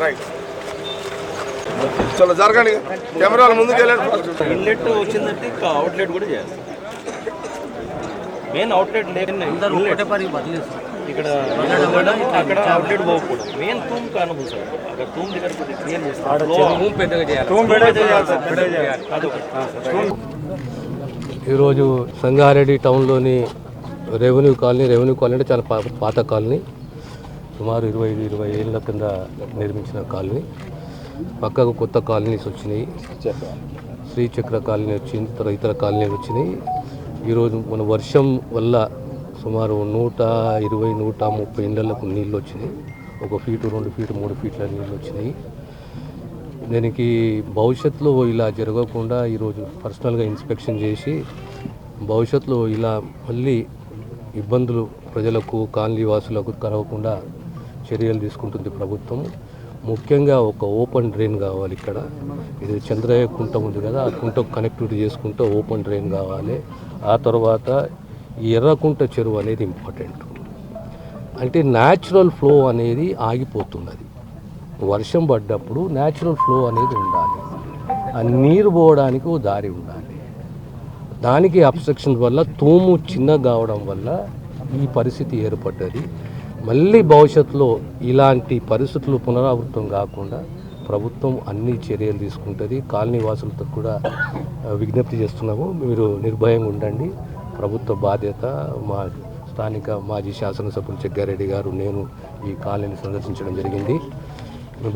Right చలో జరగండి కెమెరాల ముందుకు వెళ్ళండి. ఇన్లెట్ వచ్చిందంటే ఇంకా అవుట్లెట్ కూడా చేయాలి. మెయిన్ అవుట్లెట్ ఇక్కడ అక్కడ అవుట్లెట్ పోకూడదు. మెయిన్ తూమ్ కానబుల్ సార్ అక్కడ తూమ్ దగ్గర క్లియర్ చేస్తారు. ఈరోజు సంగారెడ్డి టౌన్లోని రెవెన్యూ కాలనీ అంటే చాలా పాత కాలనీ, సుమారు 20 ఏళ్ళ కింద నిర్మించిన కాలనీ. పక్కకు కొత్త కాలనీస్ వచ్చినాయి, శ్రీచక్ర కాలనీ వచ్చింది, ఇతర కాలనీలు వచ్చినాయి. ఈరోజు మన వర్షం వల్ల సుమారు 120-130 ఇళ్లకు నీళ్ళు వచ్చినాయి. 1 ఫీటు 2 ఫీటు 3 ఫీట్ల నీళ్ళు వచ్చినాయి. దీనికి భవిష్యత్తులో ఇలా జరగకుండా ఈరోజు పర్సనల్గా ఇన్స్పెక్షన్ చేసి భవిష్యత్తులో ఇలా మళ్ళీ ఇబ్బందులు ప్రజలకు కాలనీ వాసులకు కలగకుండా చర్యలు తీసుకుంటుంది ప్రభుత్వం. ముఖ్యంగా ఒక ఓపెన్ డ్రైన్ కావాలి. ఇక్కడ ఇది చంద్రయ్య కుంట ఉంది కదా, ఆ కుంటకు కనెక్టివిటీ చేసుకుంటూ ఓపెన్ డ్రైన్ కావాలి. ఆ తర్వాత ఈ ఎర్రకుంట చెరువు అనేది ఇంపార్టెంట్. అంటే న్యాచురల్ ఫ్లో అనేది ఆగిపోతున్నది. వర్షం పడ్డప్పుడు న్యాచురల్ ఫ్లో అనేది ఉండాలి, ఆ నీరు పోవడానికి ఓ దారి ఉండాలి. దానికి అబ్స్ట్రక్షన్ వల్ల తూము చిన్న కావడం వల్ల ఈ పరిస్థితి ఏర్పడ్డది. మళ్ళీ భవిష్యత్తులో ఇలాంటి పరిస్థితులు పునరావృతం కాకుండా ప్రభుత్వం అన్ని చర్యలు తీసుకుంటుంది. కాలనీ వాసులతో కూడా విజ్ఞప్తి చేస్తున్నాము, మీరు నిర్భయంగా ఉండండి. ప్రభుత్వ బాధ్యత. మా స్థానిక మాజీ శాసనసభ్యులు జగ్గారెడ్డి గారు, నేను ఈ కాలనీని సందర్శించడం జరిగింది.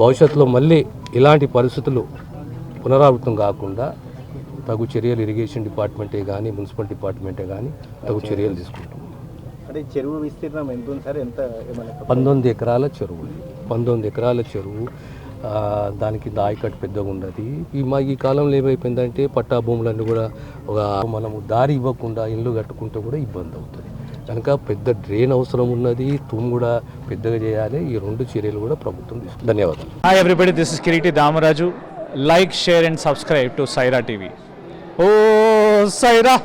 భవిష్యత్తులో మళ్ళీ ఇలాంటి పరిస్థితులు పునరావృతం కాకుండా తగు చర్యలు ఇరిగేషన్ డిపార్ట్మెంటే కానీ మున్సిపల్ డిపార్ట్మెంటే కానీ తగు చర్యలు తీసుకుంటాం. అంటే చెరువు విస్తీర్ణం ఎంత ఉంది సార్? ఎంత 19 ఎకరాల చెరువు. 19 ఎకరాల చెరువు. దానికి ఆయకట్టు పెద్దగా ఉన్నది. ఈ కాలంలో ఏమైపోయిందంటే పట్టా భూములన్నీ కూడా మనము దారి ఇవ్వకుండా ఇల్లు కట్టుకుంటే కూడా ఇబ్బంది అవుతుంది. కనుక పెద్ద డ్రైన్ అవసరం ఉన్నది, తూము కూడా పెద్దగా చేయాలి. ఈ 2 చర్యలు కూడా ప్రభుత్వం తీసుకుంది. ధన్యవాదాలు. Hi everybody, this is Kiriti Damaraju. Like, share and subscribe to Saira TV. ఓ సైరా.